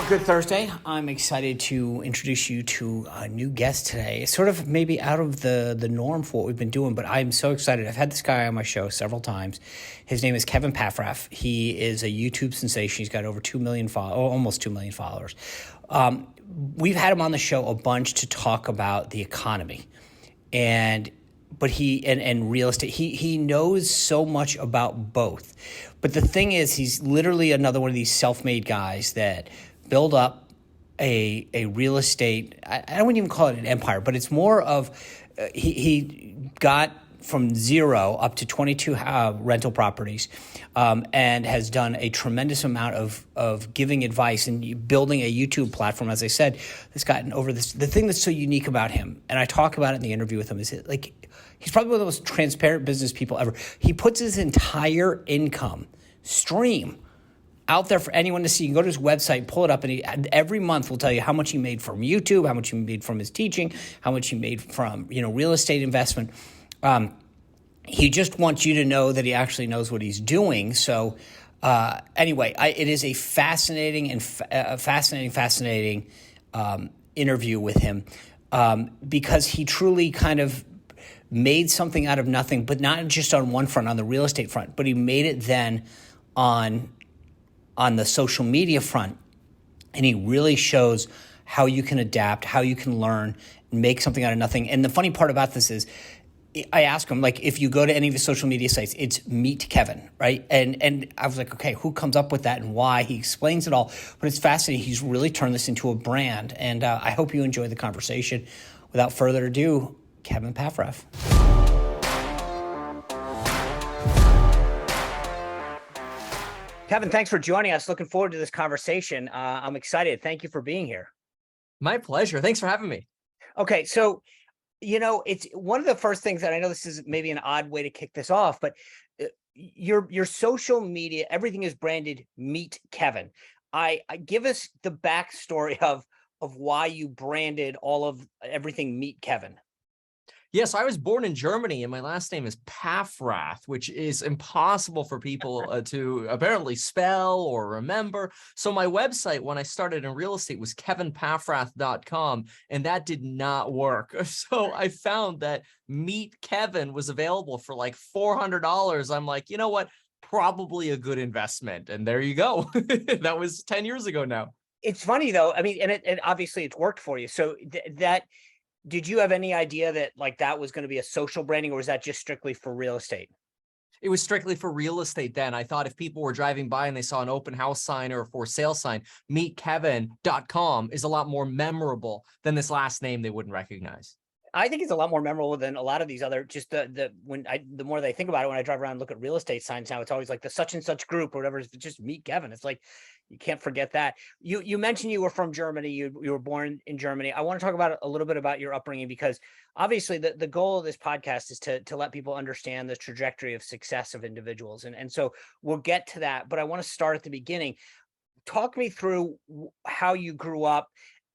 Good Thursday. I'm excited to introduce you to a new guest today. It's sort of maybe out of the norm for what we've been doing, but I'm so excited. I've had this guy on my show several times. His name is Kevin Pafrath. He is a YouTube sensation. He's got over 2 million almost 2 million followers. We've had him on the show a bunch to talk about the economy and real estate. He knows so much about both. But the thing is, he's literally another one of these self-made guys that build up a real estate. I wouldn't even call it an empire, but it's more of he got from 0 up to 22 rental properties, and has done a tremendous amount of giving advice and building a YouTube platform. As I said, has gotten over this. The thing that's so unique about him, and I talk about it in the interview with him, is like he's probably one of the most transparent business people ever. He puts his entire income stream out there for anyone to see. You can go to his website, pull it up, and every month will tell you how much he made from YouTube, how much he made from his teaching, how much he made from real estate investment. He just wants you to know that he actually knows what he's doing. So anyway, it is a fascinating interview with him, because he truly kind of made something out of nothing, but not just on one front, on the real estate front, but he made it then on the social media front. And he really shows how you can adapt, how you can learn, and make something out of nothing. And the funny part about this is, I ask him, like, if you go to any of his social media sites, it's Meet Kevin, right? And I was like, okay, who comes up with that and why? He explains it all, but it's fascinating. He's really turned this into a brand, and I hope you enjoy the conversation. Without further ado, Kevin Pafrath. Kevin, thanks for joining us. Looking forward to this conversation. I'm excited. Thank you for being here. My pleasure. Thanks for having me. Okay, so it's one of the first things that I know, this is maybe an odd way to kick this off, but your social media, everything is branded Meet Kevin. I give us the backstory of why you branded all of everything Meet Kevin. Yes, I was born in Germany, and my last name is Pafrath, which is impossible for people to apparently spell or remember. So my website, when I started in real estate, was kevinpafrath.com, and that did not work. So I found that Meet Kevin was available for like $400. I'm like, you know what? Probably a good investment. And there you go. That was 10 years ago now. It's funny, though. I mean, and obviously it's worked for you. So did you have any idea that that was going to be a social branding, or was that just strictly for real estate? It was strictly for real estate then. I thought if people were driving by and they saw an open house sign or a for sale sign, meetkevin.com is a lot more memorable than this last name they wouldn't recognize. I think it's a lot more memorable than a lot of these other, just the more that I think about it, when I drive around and look at real estate signs now, it's always like the such and such group or whatever. It's just Meet Kevin. It's like, you can't forget that. You mentioned you were from Germany. You were born in Germany. I want to talk about a little bit about your upbringing, because obviously the goal of this podcast is to let people understand the trajectory of success of individuals. And so we'll get to that, but I want to start at the beginning. Talk me through how you grew up,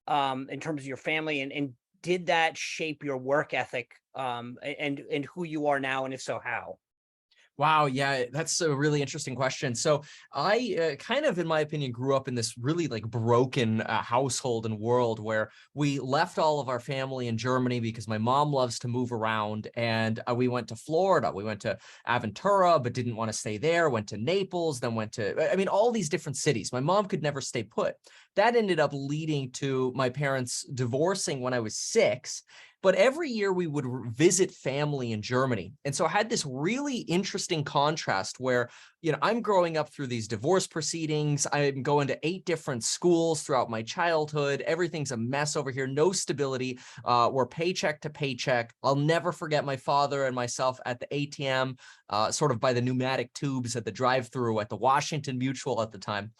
in terms of your family, and did that shape your work ethic, and who you are now, and if so, how? Wow. Yeah, that's a really interesting question. So I kind of, in my opinion, grew up in this really broken household and world where we left all of our family in Germany because my mom loves to move around. And we went to Florida. We went to Aventura, but didn't want to stay there. Went to Naples, then went to, all these different cities. My mom could never stay put. That ended up leading to my parents divorcing when I was 6. But every year we would visit family in Germany. And so I had this really interesting contrast where, I'm growing up through these divorce proceedings. I'm going to 8 different schools throughout my childhood. Everything's a mess over here. No stability. We're paycheck to paycheck. I'll never forget my father and myself at the ATM, sort of by the pneumatic tubes at the drive-through at the Washington Mutual at the time.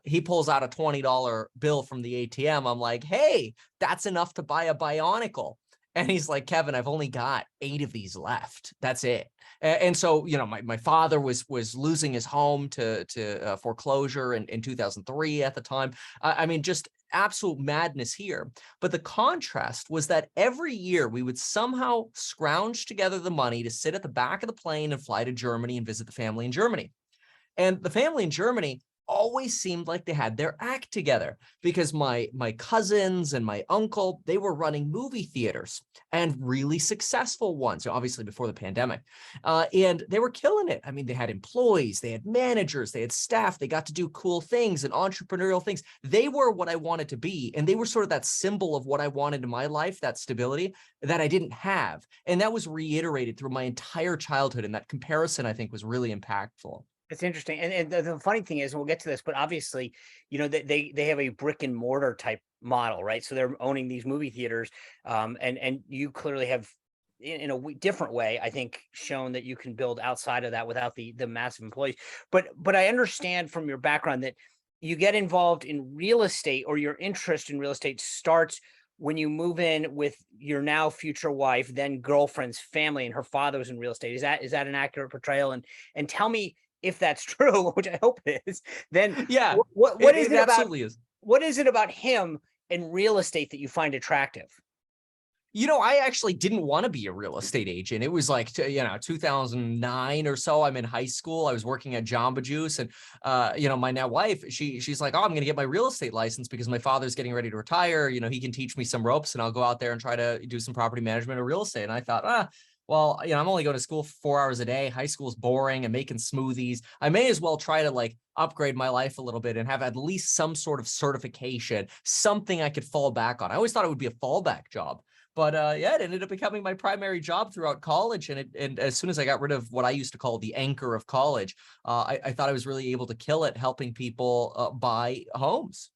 He pulls out a $20 bill from the ATM. I'm like, hey, that's enough to buy a Bionicle. And he's like, Kevin, I've only got 8 of these left. That's it. And so, my father was losing his home to foreclosure in 2003 at the time. Just absolute madness here. But the contrast was that every year we would somehow scrounge together the money to sit at the back of the plane and fly to Germany and visit the family in Germany. And the family in Germany always seemed like they had their act together, because my cousins and my uncle, they were running movie theaters, and really successful ones, obviously before the pandemic. And they were killing it. I mean, they had employees, they had managers, they had staff, they got to do cool things and entrepreneurial things. They were what I wanted to be. And they were sort of that symbol of what I wanted in my life, that stability that I didn't have. And that was reiterated through my entire childhood. And that comparison, I think, was really impactful. It's interesting. And the funny thing is, and we'll get to this, but obviously, they have a brick and mortar type model, right? So they're owning these movie theaters. And you clearly have in a different way, I think, shown that you can build outside of that without the massive employees. But I understand from your background that you get involved in real estate, or your interest in real estate starts when you move in with your now future wife, then girlfriend's family, and her father was in real estate. Is that an accurate portrayal? And tell me, if that's true, which I hope it is, then Yeah, what is it about, absolutely is. what is it about him in real estate that you find attractive? I actually didn't want to be a real estate agent. It was like, 2009 or so. I'm in high school. I was working at Jamba Juice, and my now wife, she's like, oh, I'm going to get my real estate license because my father's getting ready to retire. He can teach me some ropes, and I'll go out there and try to do some property management or real estate. And I thought, well, I'm only going to school 4 hours a day. High school's boring and making smoothies. I may as well try to upgrade my life a little bit and have at least some sort of certification, something I could fall back on. I always thought it would be a fallback job. But it ended up becoming my primary job throughout college. And as soon as I got rid of what I used to call the anchor of college, I thought I was really able to kill it, helping people buy homes.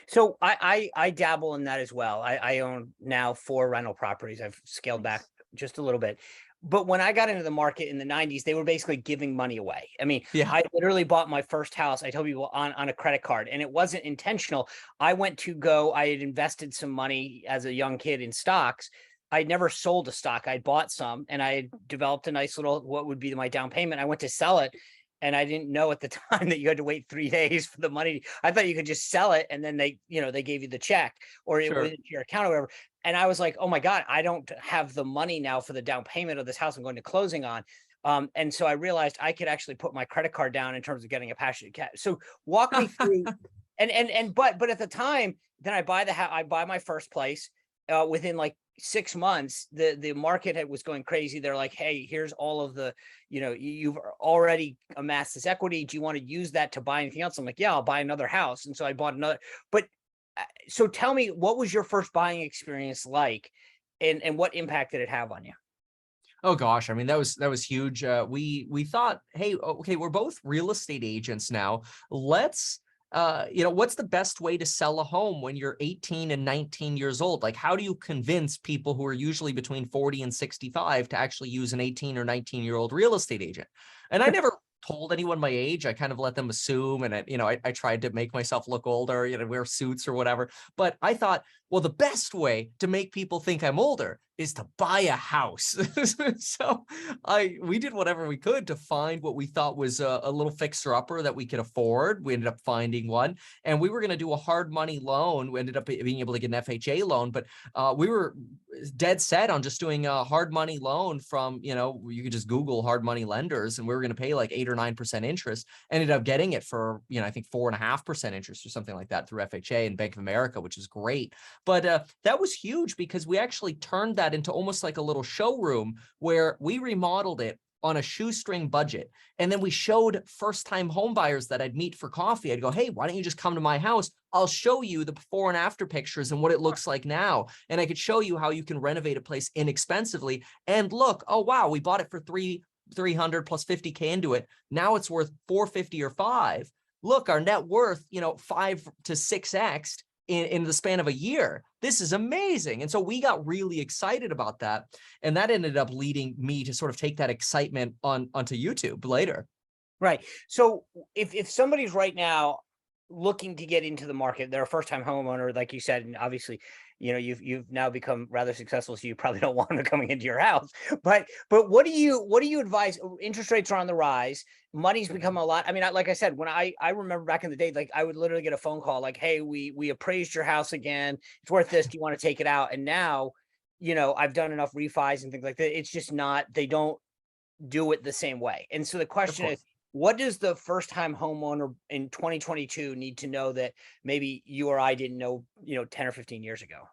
So I dabble in that as well. I own now 4 rental properties. I've scaled back just a little bit. But when I got into the market in the 90s, they were basically giving money away. I mean, Yeah. I literally bought my first house, I told people, on a credit card, and it wasn't intentional. I had invested some money as a young kid in stocks. I'd never sold a stock. I bought some, and I had developed a nice little, what would be my down payment. I went to sell it, and I didn't know at the time that you had to wait 3 days for the money. I thought you could just sell it, and then they gave you the check, or it Sure. went into your account or whatever. And I was like, oh my God, I don't have the money now for the down payment of this house I'm going to closing on. And so I realized I could actually put my credit card down in terms of getting a passionate cat. So walk me through, but at the time, then I buy my first place. Within like 6 months, the market was going crazy. They're like, hey, here's all of the, you've already amassed this equity. Do you want to use that to buy anything else? I'm like, yeah, I'll buy another house. And so I bought another. But so tell me, what was your first buying experience like, and what impact did it have on you? Oh gosh, I mean, that was huge. We thought, hey, okay, we're both real estate agents now. Let's what's the best way to sell a home when you're 18 and 19 years old? Like, how do you convince people who are usually between 40 and 65 to actually use an 18 or 19-year-old real estate agent? And I never told anyone my age. I kind of let them assume, and I tried to make myself look older, wear suits or whatever. But I thought, well, the best way to make people think I'm older is to buy a house. So we did whatever we could to find what we thought was a little fixer-upper that we could afford. We ended up finding one, and we were going to do a hard money loan. We ended up being able to get an FHA loan, but we were dead set on just doing a hard money loan from, you could just Google hard money lenders, and we were going to pay like 8 or 9% interest. Ended up getting it for, I think 4.5% interest or something like that through FHA and Bank of America, which is great. But that was huge because we actually turned that into almost like a little showroom where we remodeled it on a shoestring budget. And then we showed first-time home buyers that I'd meet for coffee. I'd go, hey, why don't you just come to my house? I'll show you the before and after pictures and what it looks like now. And I could show you how you can renovate a place inexpensively. And look, oh, wow, we bought it for 300 plus 50K into it. Now it's worth 450 or 5. Look, our net worth, 5 to 6x in the span of a year. This is amazing. And so we got really excited about that. And that ended up leading me to sort of take that excitement onto YouTube later. Right. So if somebody's right now looking to get into the market, they're a first-time homeowner, like you said, and obviously, you've now become rather successful, so you probably don't want them coming into your house. But what do you advise? Interest rates are on the rise. Money's become a lot. I mean, like I said, when I remember back in the day, like I would literally get a phone call like, hey, we appraised your house again. It's worth this. Do you want to take it out? And now, I've done enough refis and things like that. It's just not, they don't do it the same way. And so the question is, what does the first time homeowner in 2022 need to know that maybe you or I didn't know, 10 or 15 years ago?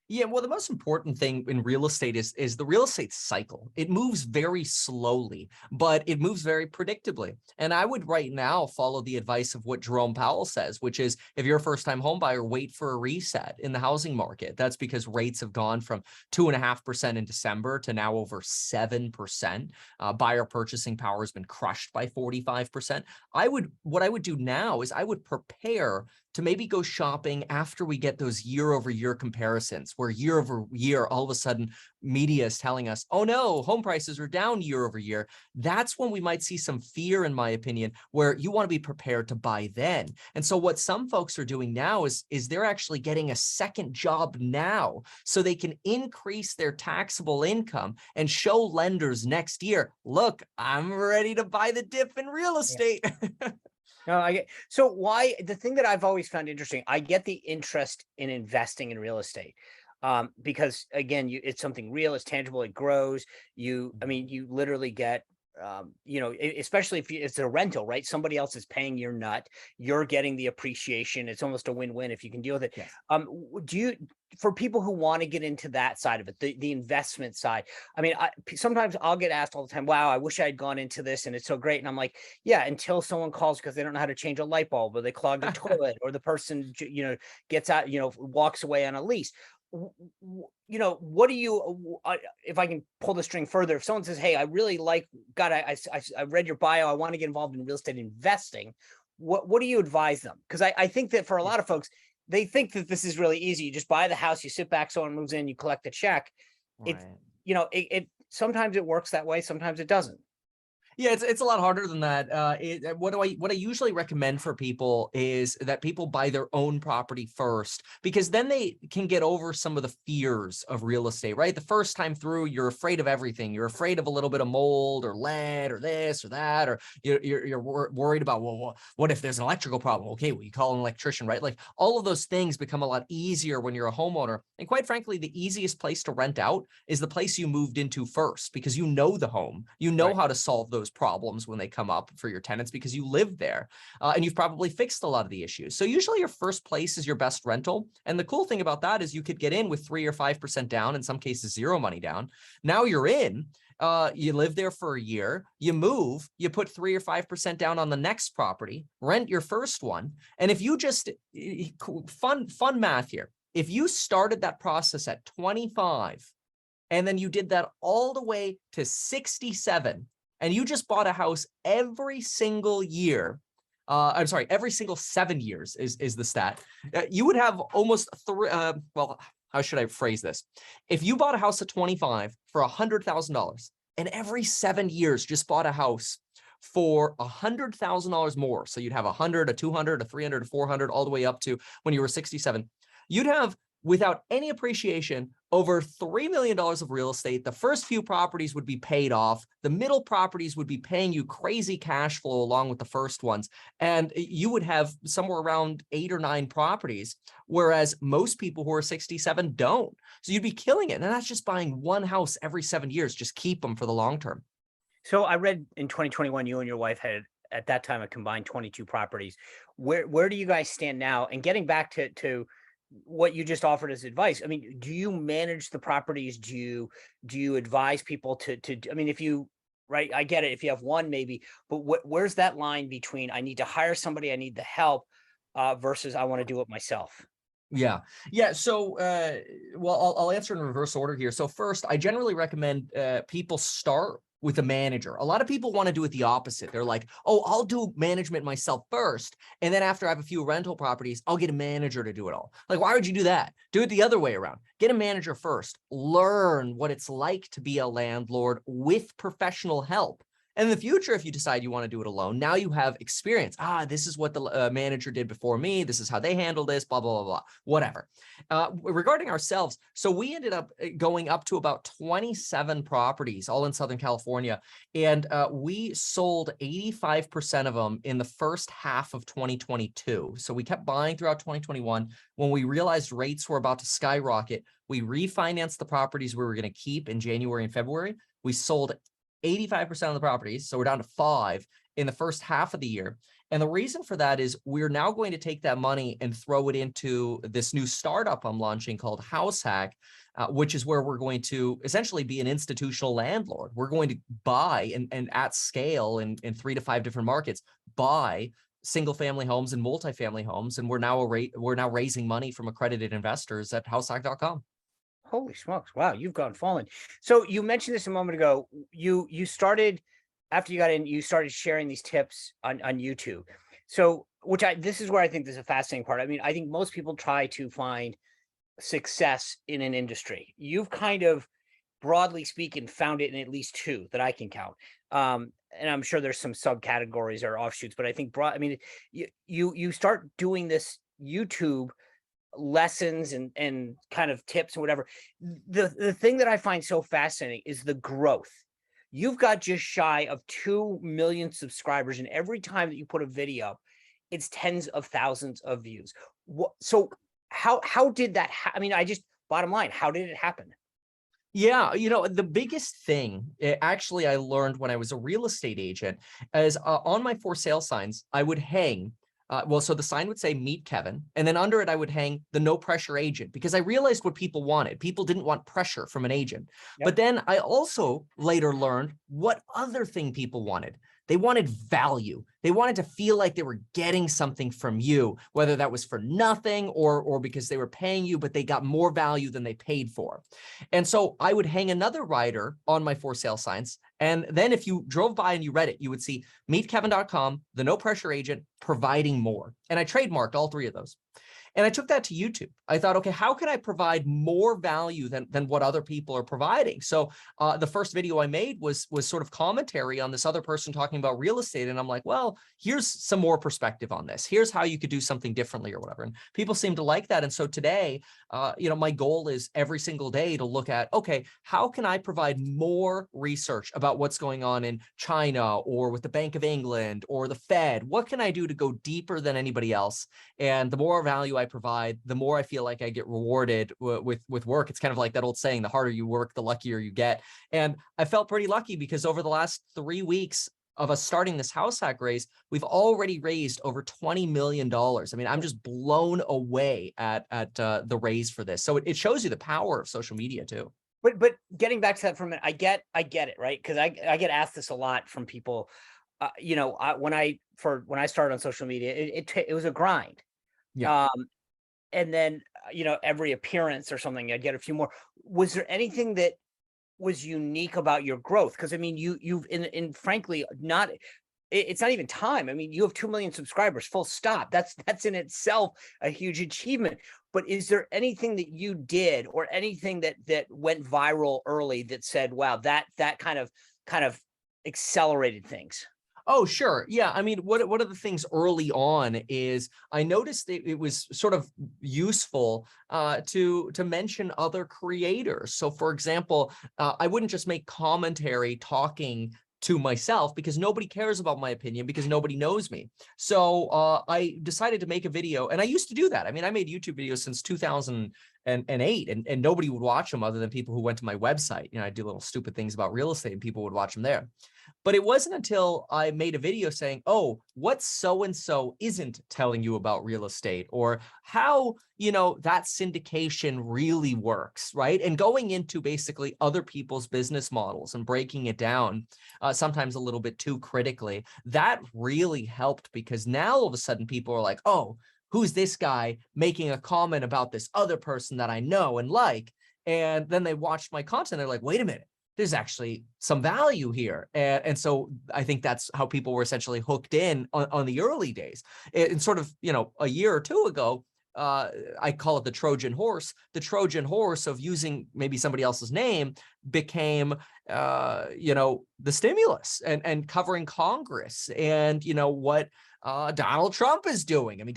Yeah, well, the most important thing in real estate is the real estate cycle. It moves very slowly, but it moves very predictably. And I would right now follow the advice of what Jerome Powell says, which is if you're a first-time home buyer, wait for a reset in the housing market. That's because rates have gone from 2.5% in December to now over 7%. Buyer purchasing power has been crushed by 45%. What I would do now is I would prepare to maybe go shopping after we get those year-over-year comparisons, where year over year, all of a sudden, media is telling us, oh no, home prices are down year over year. That's when we might see some fear, in my opinion, where you want to be prepared to buy then. And so what some folks are doing now is they're actually getting a second job now so they can increase their taxable income and show lenders next year, look, I'm ready to buy the dip in real estate. No, I get so why the thing that I've always found interesting, I get the interest in investing in real estate. Because again, it's something real, it's tangible, it grows. I mean, you literally get especially if it's a rental, right? Somebody else is paying your nut, you're getting the appreciation. It's almost a win-win if you can deal with it. Yes. Do you, for people who want to get into that side of it, the investment side? I mean, sometimes I'll get asked all the time, wow, I wish I had gone into this and it's so great. And I'm like, yeah, until someone calls because they don't know how to change a light bulb, or they clogged a toilet, or the person, gets out, walks away on a lease. What do you, if I can pull the string further, if someone says, hey, I really like, God, I read your bio, I want to get involved in real estate investing, what do you advise them? Because I think that for a lot of folks, they think that this is really easy. You just buy the house, you sit back, someone moves in, you collect the check. It, Right. it sometimes it works that way, sometimes it doesn't. Yeah, it's a lot harder than that. What I usually recommend for people is that people buy their own property first, because then they can get over some of the fears of real estate, right? The first time through, you're afraid of everything. You're afraid of a little bit of mold or lead or this or that, or you're worried about, well, what if there's an electrical problem? Okay, well, you call an electrician, right? Like all of those things become a lot easier when you're a homeowner. And quite frankly, the easiest place to rent out is the place you moved into first, because you know the home, you know Right. how to solve those problems when they come up for your tenants because you live there, and you've probably fixed a lot of the issues. So usually your first place is your best rental. And the cool thing about that is you could get in with 3 or 5% down, in some cases zero money down. Now you're in. You live there for a year, you move, you put 3 or 5% down on the next property, rent your first one. And if you just, fun math here, if you started that process at 25 and then you did that all the way to 67, and you just bought a house every single year, I'm sorry, every single 7 years is the stat, you would have almost well, how should I phrase this? If you bought a house at 25 for $100,000 and every 7 years just bought a house for $100,000 more, so you'd have 100, a 200, a 300, a 400, all the way up to when you were 67, you'd have, without any appreciation, over $3 million of real estate. The first few properties would be paid off. The middle properties would be paying you crazy cash flow along with the first ones. And you would have somewhere around 8 or 9 properties, whereas most people who are 67 don't. So you'd be killing it. And that's just buying one house every 7 years. Just keep them for the long term. So I read in 2021, you and your wife had at that time a combined 22 properties. Where do you guys stand now? And getting back to what you just offered as advice, I mean, do you manage the properties? Do you advise people to, I mean, if you, right, I get it, if you have one maybe, but where's that line between I need to hire somebody, I need the help, versus I want to do it myself? Yeah. Yeah. So, well, I'll answer in reverse order here. So first, I generally recommend people start with a manager. A lot of people want to do it the opposite. They're like, oh, I'll do management myself first. And then after I have a few rental properties, I'll get a manager to do it all. Like, why would you do that? Do it the other way around. Get a manager first. Learn what it's like to be a landlord with professional help. And in the future, if you decide you want to do it alone, now you have experience. This is what the manager did before me. This is how they handled this, blah, blah, blah, blah, whatever. Regarding ourselves, so we ended up going up to about 27 properties, all in Southern California. And we sold 85% of them in the first half of 2022. So we kept buying throughout 2021. When we realized rates were about to skyrocket, we refinanced the properties we were going to keep in January and February. We sold 85% of the properties, so we're down to 5, in the first half of the year. And the reason for that is we're now going to take that money and throw it into this new startup I'm launching called House Hack, which is where we're going to essentially be an institutional landlord. We're going to buy and at scale in 3 to 5 different markets, buy single family homes and multifamily homes. And we're now raising money from accredited investors at househack.com. Holy smokes. Wow, you've gone fallen. So you mentioned this a moment ago. You started after you got in, you started sharing these tips on YouTube. So this is where I think this is a fascinating part. I mean, I think most people try to find success in an industry. You've kind of, broadly speaking, found it in at least 2 that I can count. And I'm sure there's some subcategories or offshoots, but I think I mean, you start doing this YouTube lessons and kind of tips and whatever. The thing that I find so fascinating is the growth. You've got just shy of 2 million subscribers, and every time that you put a video up, it's tens of thousands of views. So how did that I mean, bottom line, how did it happen? Yeah, the biggest thing, actually, I learned when I was a real estate agent is on my for sale signs, I would hang, so the sign would say meet Kevin, and then under it, I would hang the no pressure agent, because I realized what people wanted. People didn't want pressure from an agent. Yep. But then I also later learned what other thing people wanted. They wanted value. They wanted to feel like they were getting something from you, whether that was for nothing or because they were paying you, but they got more value than they paid for. And so I would hang another rider on my for sale signs. And then if you drove by and you read it, you would see meetkevin.com, the no pressure agent, providing more. And I trademarked all 3 of those. And I took that to YouTube. I thought, okay, how can I provide more value than what other people are providing? So the first video I made was sort of commentary on this other person talking about real estate. And I'm like, well, here's some more perspective on this. Here's how you could do something differently or whatever. And people seem to like that. And so today, my goal is every single day to look at, okay, how can I provide more research about what's going on in China or with the Bank of England or the Fed? What can I do to go deeper than anybody else? And the more value I provide, the more I feel like I get rewarded with work. It's kind of like that old saying, the harder you work, the luckier you get. And I felt pretty lucky because over the last 3 weeks of us starting this house hack race, we've already raised over $20 million. I mean, I'm just blown away at the raise for this. So it shows you the power of social media too. But getting back to that for a minute, I get it, right? Because I get asked this a lot from people. When I started on social media, it was a grind. Yeah. And then, every appearance or something, I'd get a few more. Was there anything that was unique about your growth? Because I mean, you've in frankly it's not even time. I mean, you have 2 million subscribers, full stop. That's in itself a huge achievement. But is there anything that you did or anything that went viral early that said, wow, that kind of accelerated things? Oh, sure. Yeah. I mean, one of the things early on is I noticed that it was sort of useful to mention other creators. So, for example, I wouldn't just make commentary talking to myself because nobody cares about my opinion because nobody knows me. So I decided to make a video, and I used to do that. I mean, I made YouTube videos since 2008, and nobody would watch them other than people who went to my website. I do little stupid things about real estate and people would watch them there. But it wasn't until I made a video saying, oh, what so-and-so isn't telling you about real estate, or how, that syndication really works, right? And going into basically other people's business models and breaking it down, sometimes a little bit too critically, that really helped because now all of a sudden people are like, oh, who's this guy making a comment about this other person that I know and like? And then they watched my content. They're like, wait a minute. There's actually some value here. And so I think that's how people were essentially hooked in on the early days. And sort of, a year or 2 ago, I call it the Trojan horse. The Trojan horse of using maybe somebody else's name became, the stimulus and covering Congress and, what Donald Trump is doing. I mean,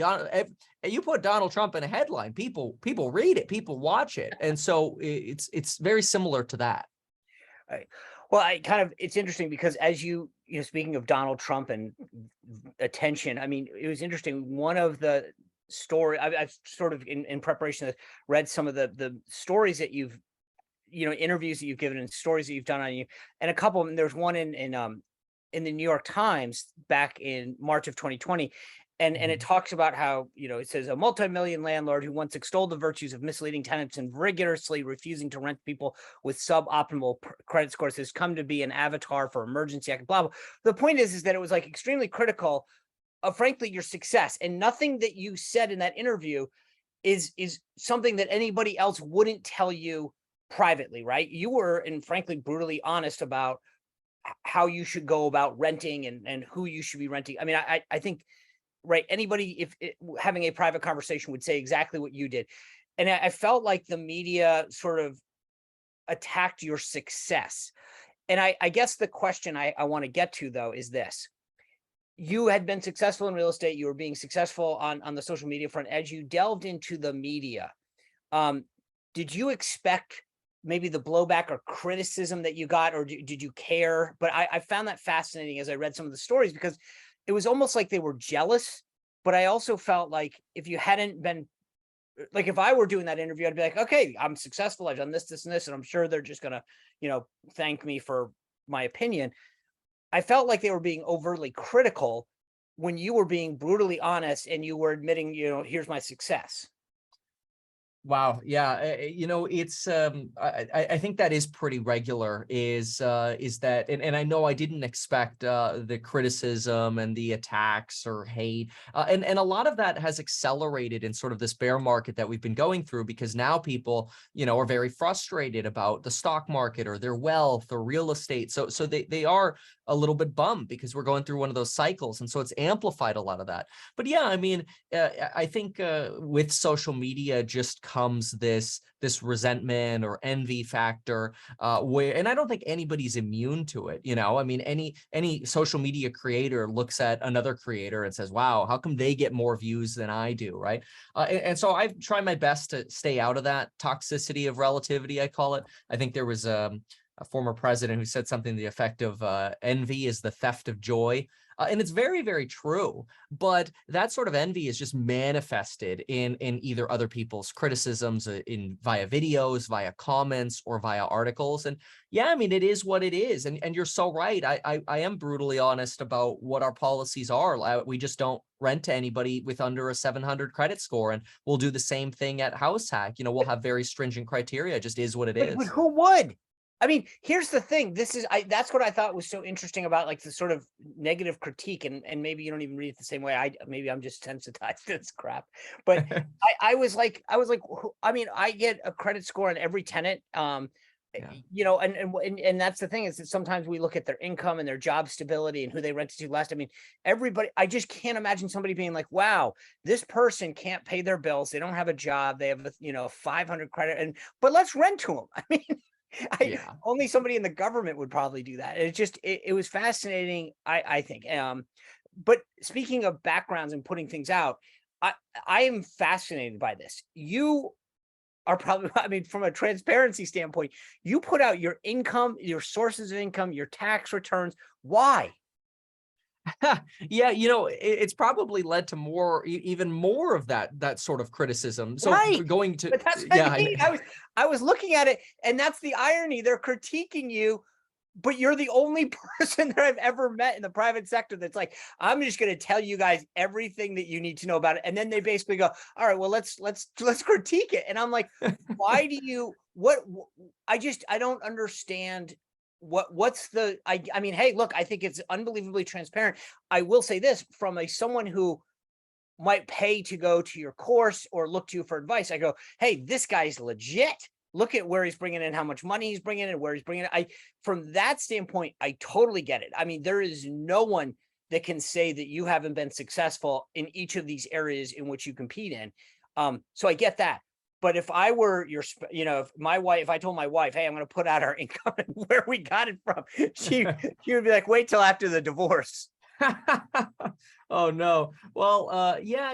you put Donald Trump in a headline, people read it, people watch it. And so it's very similar to that. Right. Well, it's interesting because as speaking of Donald Trump and attention, I mean, it was interesting. One of the story I've sort of in preparation read some of the stories that you've, interviews that you've given and stories that you've done on you, and a couple of them. There's one in in the New York Times back in March of 2020. And it Mhm. talks about how, it says a multi-million landlord who once extolled the virtues of misleading tenants and rigorously refusing to rent people with suboptimal credit scores has come to be an avatar for emergency act, blah, blah. The point is that it was like extremely critical of, frankly, your success. And nothing that you said in that interview is something that anybody else wouldn't tell you privately, right? You were, and frankly, brutally honest about how you should go about renting and who you should be renting. I mean, I think, right, anybody, if having a private conversation, would say exactly what you did. And I felt like the media sort of attacked your success. And I guess the question I want to get to, though, is this. You had been successful in real estate. You were being successful on the social media front. As you delved into the media, um, did you expect maybe the blowback or criticism that you got, or did you care? But I found that fascinating as I read some of the stories, because it was almost like they were jealous. But I also felt like if you hadn't been, like, if I were doing that interview, I'd be like, okay, I'm successful. I've done this, this, and this, and I'm sure they're just gonna, thank me for my opinion. I felt like they were being overtly critical when you were being brutally honest and you were admitting, here's my success. Wow. Yeah. It's I think that is pretty regular is that, and I know I didn't expect the criticism and the attacks or hate. And a lot of that has accelerated in sort of this bear market that we've been going through, because now people, are very frustrated about the stock market or their wealth or real estate. So they are a little bit bummed because we're going through one of those cycles. And so it's amplified a lot of that. But yeah, I mean, I think with social media just comes this resentment or envy factor, where, and I don't think anybody's immune to it. I mean, any social media creator looks at another creator and says, "Wow, how come they get more views than I do?" Right? And so I've tried my best to stay out of that toxicity of relativity, I call it. I think there was a former president who said something to the effect of envy is the theft of joy. And it's very, very true. But that sort of envy is just manifested in either other people's criticisms, in via videos, via comments, or via articles. And yeah, I mean, it is what it is. And you're so right. I am brutally honest about what our policies are. We just don't rent to anybody with under a 700 credit score. And we'll do the same thing at House Hack. We'll have very stringent criteria. It just is what it But is. who would? I mean, here's the thing. That's what I thought was so interesting about, like, the sort of negative critique, and maybe you don't even read it the same way maybe I'm just sensitized to this crap. But I was like, I mean, I get a credit score on every tenant. Yeah. And that's the thing, is that sometimes we look at their income and their job stability and who they rented to last. I mean, I just can't imagine somebody being like, wow, this person can't pay their bills. They don't have a job. They have 500 credit, but let's rent to them. I mean, Yeah. only somebody in the government would probably do that. It was fascinating, I think. But speaking of backgrounds and putting things out, I I am fascinated by this. You are probably, I mean, from a transparency standpoint, you put out your income, your sources of income, your tax returns. Why? Yeah, it's probably led to even more of that sort of criticism. So Right. going to, But that's what yeah, I mean. I was looking at it, and that's the irony. They're critiquing you, but you're the only person that I've ever met in the private sector that's like, I'm just going to tell you guys everything that you need to know about it. And then they basically go, all right, well, let's critique it. And I'm like, why do you, I don't understand what's the, I mean, hey, look, I think it's unbelievably transparent. I will say this from someone who might pay to go to your course or look to you for advice. I go, hey, this guy's legit. Look at where he's bringing in, how much money he's bringing in, where he's bringing it. From that standpoint, I totally get it. I mean, there is no one that can say that you haven't been successful in each of these areas in which you compete in. So I get that. But if I were if I told my wife, hey, I'm going to put out our income and where we got it from, she would be like, wait till after the divorce. Oh no. Well, yeah,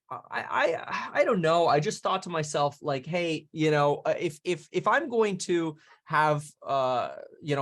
I don't know. I just thought to myself, like, hey, if I'm going to have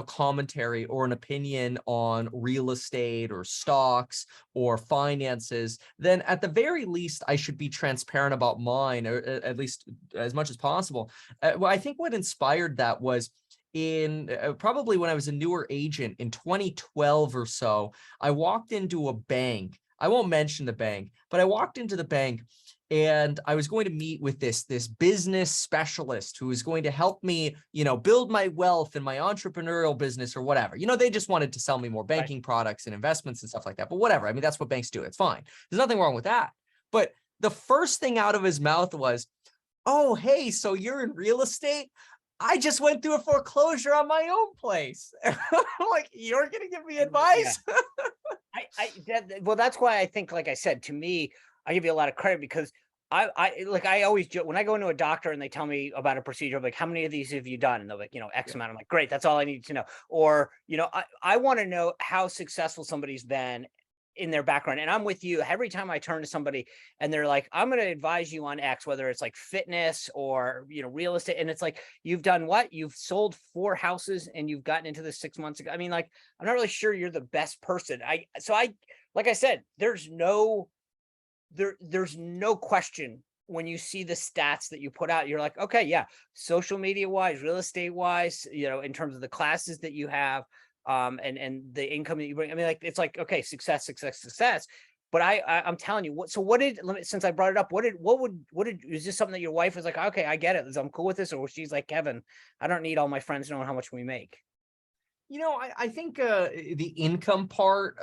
commentary or an opinion on real estate or stocks or finances, then at the very least I should be transparent about mine, or at least as much as possible. Well, I think what inspired that was in probably when I was a newer agent in 2012 or so. I walked into a bank. I won't mention the bank, but I walked into the bank and I was going to meet with this business specialist who was going to help me, build my wealth in my entrepreneurial business or whatever. They just wanted to sell me more banking products and investments and stuff like that. But whatever. I mean, that's what banks do. It's fine. There's nothing wrong with that. But the first thing out of his mouth was, "Oh, hey, so you're in real estate? I just went through a foreclosure on my own place." I'm like, "You're going to give me advice?" Well, that's why I think, like I said, to me, I give you a lot of credit because I always joke when I go into a doctor and they tell me about a procedure, I'm like, how many of these have you done? And they're like, X amount. I'm like, great, that's all I need to know. Or, I want to know how successful somebody's been in their background. And I'm with you. Every time I turn to somebody and they're like, I'm going to advise you on X, whether it's like fitness or, real estate. And it's like, you've done what? You've sold 4 houses and you've gotten into this 6 months ago. I mean, like, I'm not really sure you're the best person. Like I said, there's no question when you see the stats that you put out, you're like, okay, yeah, social media wise, real estate wise, in terms of the classes that you have, and the income that you bring. I mean, like, it's like, okay, success. But I'm telling you, since I brought it up, is this something that your wife was like, okay, I get it, I'm cool with this, or she's like, Kevin, I don't need all my friends knowing how much we make? I think the income part,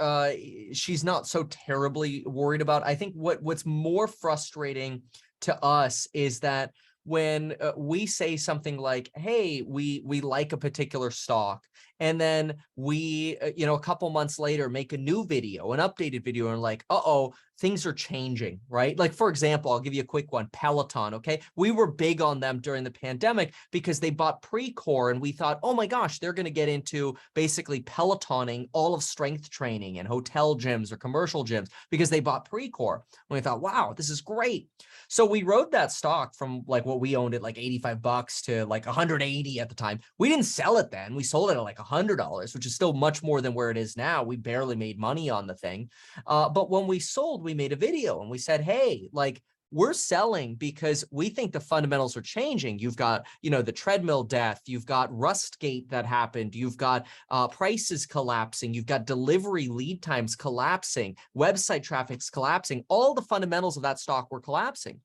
she's not so terribly worried about. I think what's more frustrating to us is that when we say something like, "Hey, we like a particular stock," and then we, a couple months later make a new video, an updated video, and like, "Uh-oh, things are changing," right? Like, for example, I'll give you a quick one, Peloton, okay? We were big on them during the pandemic because they bought Precor, and we thought, oh my gosh, they're going to get into basically Pelotoning all of strength training and hotel gyms or commercial gyms because they bought Precor. And we thought, wow, this is great. So we rode that stock from like what we owned at like $85 to like 180 at the time. We didn't sell it then. We sold it at like $100, which is still much more than where it is now. We barely made money on the thing. But when we sold, we made a video and we said, hey, like, we're selling because we think the fundamentals are changing. You've got, the treadmill death. You've got Rustgate that happened. You've got prices collapsing. You've got delivery lead times collapsing. Website traffic's collapsing. All the fundamentals of that stock were collapsing.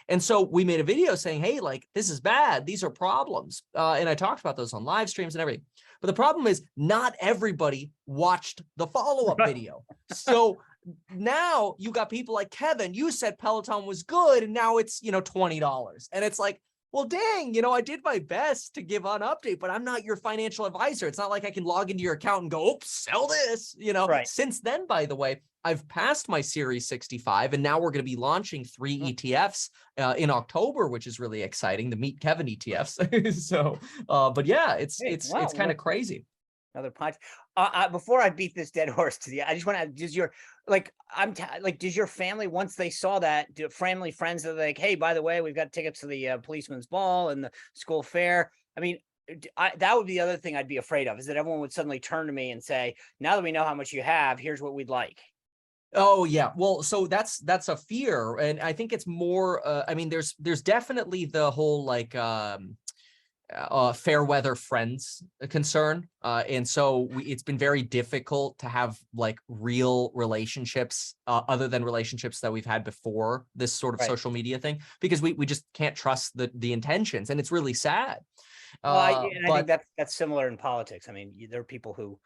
And so we made a video saying, hey, like, this is bad. These are problems. And I talked about those on live streams and everything. But the problem is not everybody watched the follow-up video. So now you got people like, Kevin, you said Peloton was good and now it's, $20. And it's like, well, dang, I did my best to give an update, but I'm not your financial advisor. It's not like I can log into your account and go, oops, sell this, Right. Since then, by the way, I've passed my Series 65 and now we're going to be launching 3 ETFs in October, which is really exciting, the Meet Kevin ETFs. So, but yeah, it's kind of crazy. Another punch. Before I beat this dead horse to the, I just want to, does your, like, does your family, once they saw that, do family friends are like, hey, by the way, we've got tickets to the policeman's ball and the school fair? I mean, that would be the other thing I'd be afraid of, is that everyone would suddenly turn to me and say, now that we know how much you have, here's what we'd like. Oh yeah. Well, so that's a fear. And I think it's more, I mean, there's definitely the whole like, fair weather friends concern. And so it's been very difficult to have like real relationships other than relationships that we've had before this sort of social media thing, because we just can't trust the intentions. And it's really sad. I think that's similar in politics. I mean, there are people who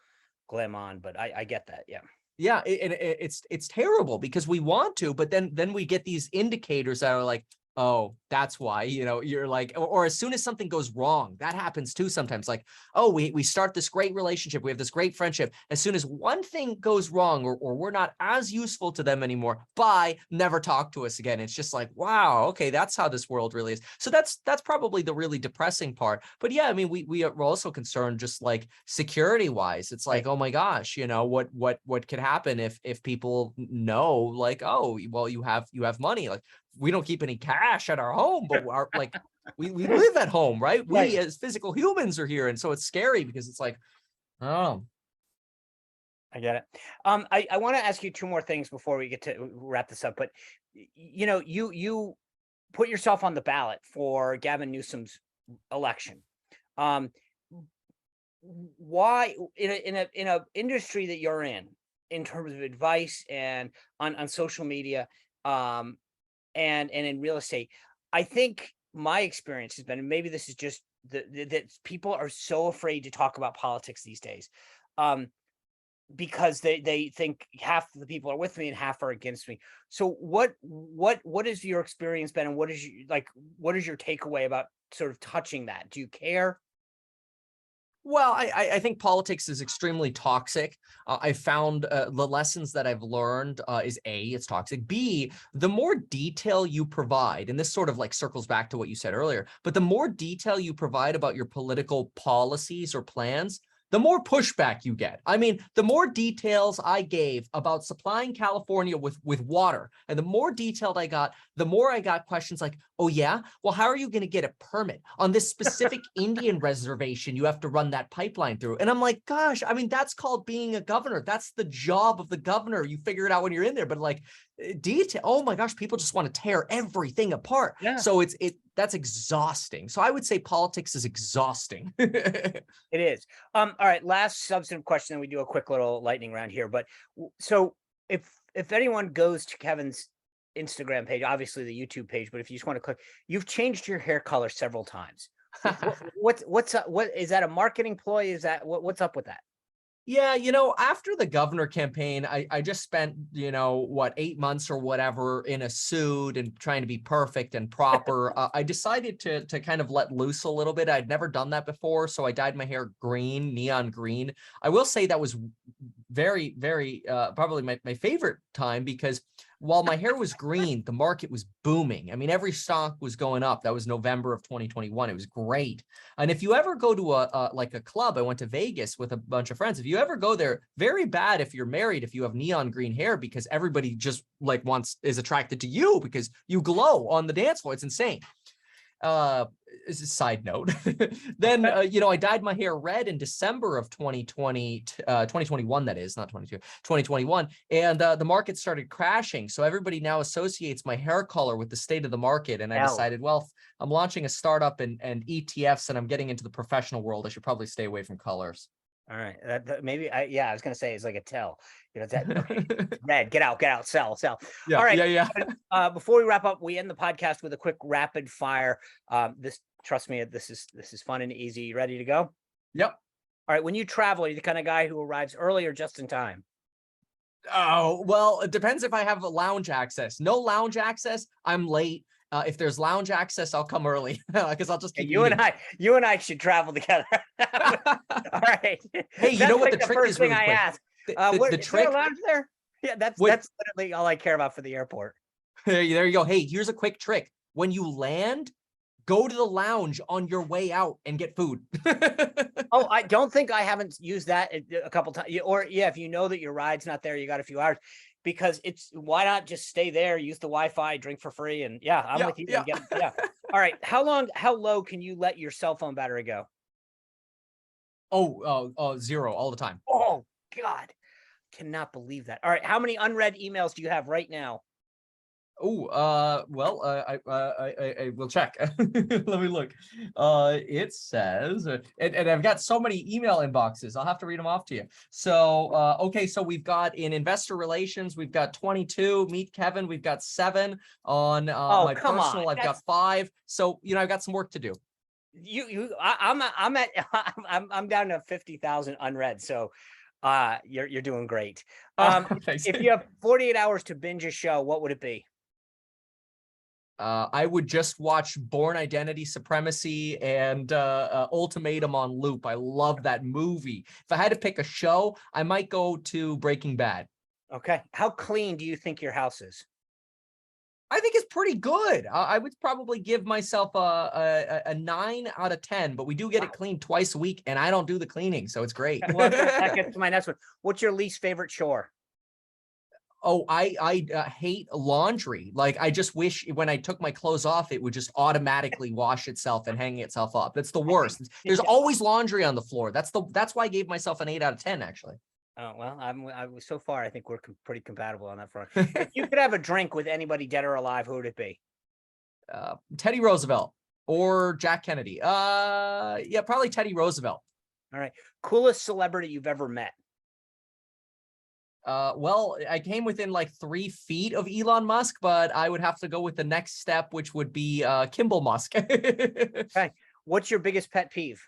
glam on, but I get that. Yeah. Yeah, it's terrible because we want to, but then we get these indicators that are like, oh, that's why, you're like, or as soon as something goes wrong, that happens too sometimes. Like, oh, we start this great relationship, we have this great friendship. As soon as one thing goes wrong, or we're not as useful to them anymore, bye, never talk to us again. It's just like, wow, okay, that's how this world really is. So that's probably the really depressing part. But yeah, I mean, we are also concerned just like security wise. It's like, oh my gosh, what could happen if people know, like, oh, well, you have money, like, we don't keep any cash at our home, but we live at home, right? We as physical humans are here. And so it's scary because it's like, oh. I get it. I want to ask you 2 more things before we get to wrap this up, but you put yourself on the ballot for Gavin Newsom's election. why in a industry that you're in terms of advice and on social media, um, and in real estate, I think my experience has been, and maybe this is just that people are so afraid to talk about politics these days. Um, because they think half the people are with me and half are against me. So what is your experience been, and what is your takeaway about sort of touching that? Do you care? Well, I think politics is extremely toxic. I found the lessons that I've learned is A, it's toxic. B, the more detail you provide, and this sort of like circles back to what you said earlier, but the more detail you provide about your political policies or plans, the more pushback you get. I mean, the more details I gave about supplying California with water, and the more detailed I got, the more I got questions like, oh yeah, well, how are you going to get a permit on this specific Indian reservation you have to run that pipeline through? And I'm like, gosh, I mean, that's called being a governor. That's the job of the governor. You figure it out when you're in there. But like detail, oh my gosh, people just want to tear everything apart. Yeah. So that's exhausting. So I would say politics is exhausting. It is. All right, last substantive question, then we do a quick little lightning round here. But so if anyone goes to Kevin's Instagram page, obviously the YouTube page, but if you just want to click, you've changed your hair color several times. What's up? What is that, a marketing ploy? Is that what's up with that? Yeah, after the governor campaign, I just spent, 8 months or whatever in a suit and trying to be perfect and proper. I decided to kind of let loose a little bit. I'd never done that before, so I dyed my hair green, neon green. I will say that was very, very, probably my favorite time, because while my hair was green, the market was booming. I mean, every stock was going up. That was November of 2021. It was great. And if you ever go to a club, I went to Vegas with a bunch of friends. If you ever go there, very bad if you're married, if you have neon green hair, because everybody just like is attracted to you because you glow on the dance floor. It's insane. As a side note, then, I dyed my hair red in December of 2021, that is, not 22, 2021. And the market started crashing. So everybody now associates my hair color with the state of the market. And I decided, well, I'm launching a startup and ETFs, and I'm getting into the professional world. I should probably stay away from colors. All right, maybe I was gonna say it's like a tell, that okay, red, get out, sell. Yeah, All right, yeah. before we wrap up, we end the podcast with a quick rapid fire. Trust me, this is fun and easy. You ready to go? Yep. All right, when you travel, are you the kind of guy who arrives early or just in time? Oh, well, it depends if I have a lounge access. No lounge access, I'm late. If there's lounge access, I'll come early because I'll just keep you and I should travel together. All right. Hey, you know what the trick is? First thing I ask. The trick. Is there a lounge there? Yeah, that's literally all I care about for the airport. There you go. Hey, here's a quick trick. When you land, go to the lounge on your way out and get food. Oh, I don't think I haven't used that a couple times. Or yeah, if you know that your ride's not there, you got a few hours, because why not just stay there, use the Wi-Fi, drink for free, and I'm with you. Yeah. All right. How low can you let your cell phone battery go? Oh, 0 all the time. Oh God, cannot believe that. All right. How many unread emails do you have right now? Oh, well, I will check. Let me look. It says, and I've got so many email inboxes. I'll have to read them off to you. So, okay, so we've got in investor relations, we've got 22. Meet Kevin, we've got 7 on my personal. I've got 5. So, I've got some work to do. I'm down to 50,000 unread. So, you're doing great. If you have 48 hours to binge a show, what would it be? I would just watch Born Identity Supremacy and Ultimatum on loop. I love that movie. If I had to pick a show, I might go to Breaking Bad. Okay. How clean do you think your house is? I think it's pretty good. I would probably give myself a 9 out of 10, but we do get it cleaned twice a week, and I don't do the cleaning, so it's great. Well, that gets to my next one. What's your least favorite chore? Oh, I hate laundry. Like, I just wish when I took my clothes off, it would just automatically wash itself and hang itself up. That's the worst. There's always laundry on the floor. That's why I gave myself an 8 out of 10, actually. Oh, well, so far, I think we're pretty compatible on that front. If you could have a drink with anybody dead or alive, who would it be? Teddy Roosevelt or Jack Kennedy. Yeah, probably Teddy Roosevelt. All right. Coolest celebrity you've ever met? Well, I came within like 3 feet of Elon Musk, but I would have to go with the next step, which would be Kimball Musk. Okay. What's your biggest pet peeve?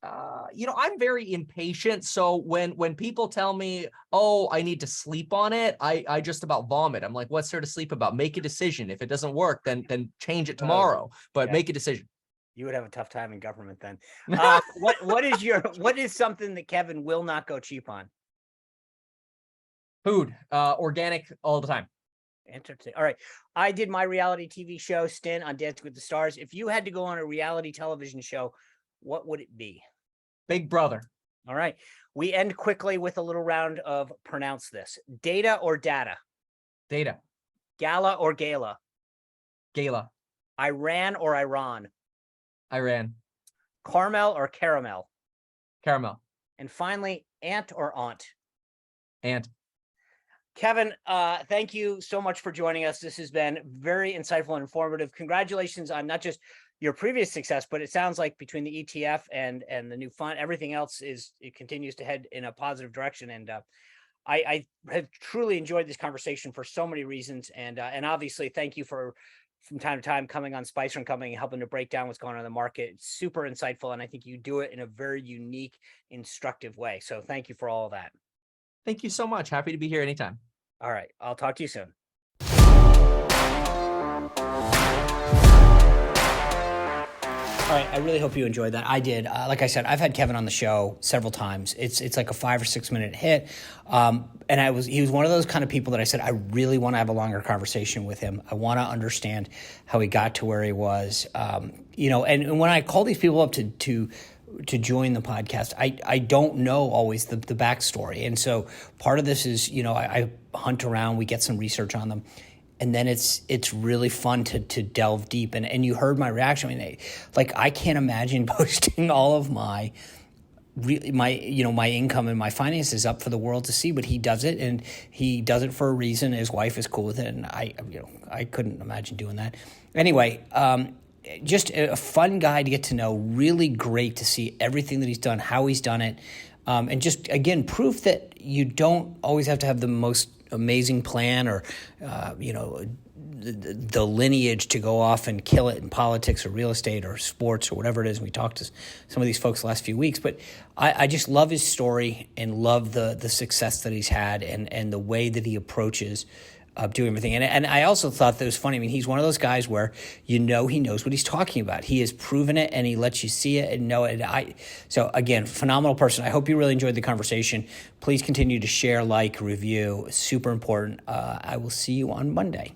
I'm very impatient. So when people tell me, oh, I need to sleep on it, I just about vomit. I'm like, what's there to sleep about? Make a decision. If it doesn't work, then change it tomorrow. But yeah. make a decision. You would have a tough time in government then. What is something that Kevin will not go cheap on? Food, organic all the time. Interesting. All right. I did my reality TV show stint on Dancing with the Stars. If you had to go on a reality television show, what would it be? Big Brother. All right. We end quickly with a little round of pronounce this. Data or data? Data. Gala or gala? Gala. Iran or Iran? Iran. Caramel or caramel? Caramel. And finally, aunt or aunt? Ant. Kevin, thank you so much for joining us. This has been very insightful and informative. Congratulations on not just your previous success, but it sounds like between the ETF and the new fund, everything else it continues to head in a positive direction. And I have truly enjoyed this conversation for so many reasons. And obviously, thank you for from time to time coming on Spicer and coming and helping to break down what's going on in the market. It's super insightful, and I think you do it in a very unique, instructive way. So thank you for all of that. Thank you so much. Happy to be here anytime. All right. I'll talk to you soon. All right, I really hope you enjoyed that. I did. Like I said, I've had Kevin on the show several times. It's like a 5 or 6 minute hit, and he was one of those kind of people that I said I really want to have a longer conversation with him. I want to understand how he got to where he was. And when I call these people up to join the podcast, I don't know always the backstory, and so part of this is I hunt around, we get some research on them. And then it's really fun to delve deep. And you heard my reaction. I mean, I can't imagine posting all of my income and my finances up for the world to see, but he does it, and he does it for a reason. His wife is cool with it, and I couldn't imagine doing that. Anyway, just a fun guy to get to know. Really great to see everything that he's done, how he's done it, and just again proof that you don't always have to have the most amazing plan or the lineage to go off and kill it in politics or real estate or sports or whatever it is. We talked to some of these folks the last few weeks, but I just love his story and love the success that he's had and the way that he approaches doing everything. And I also thought that was funny. I mean, he's one of those guys where he knows what he's talking about. He has proven it, and he lets you see it and know it. So again, phenomenal person. I hope you really enjoyed the conversation. Please continue to share, like, review. Super important. I will see you on Monday.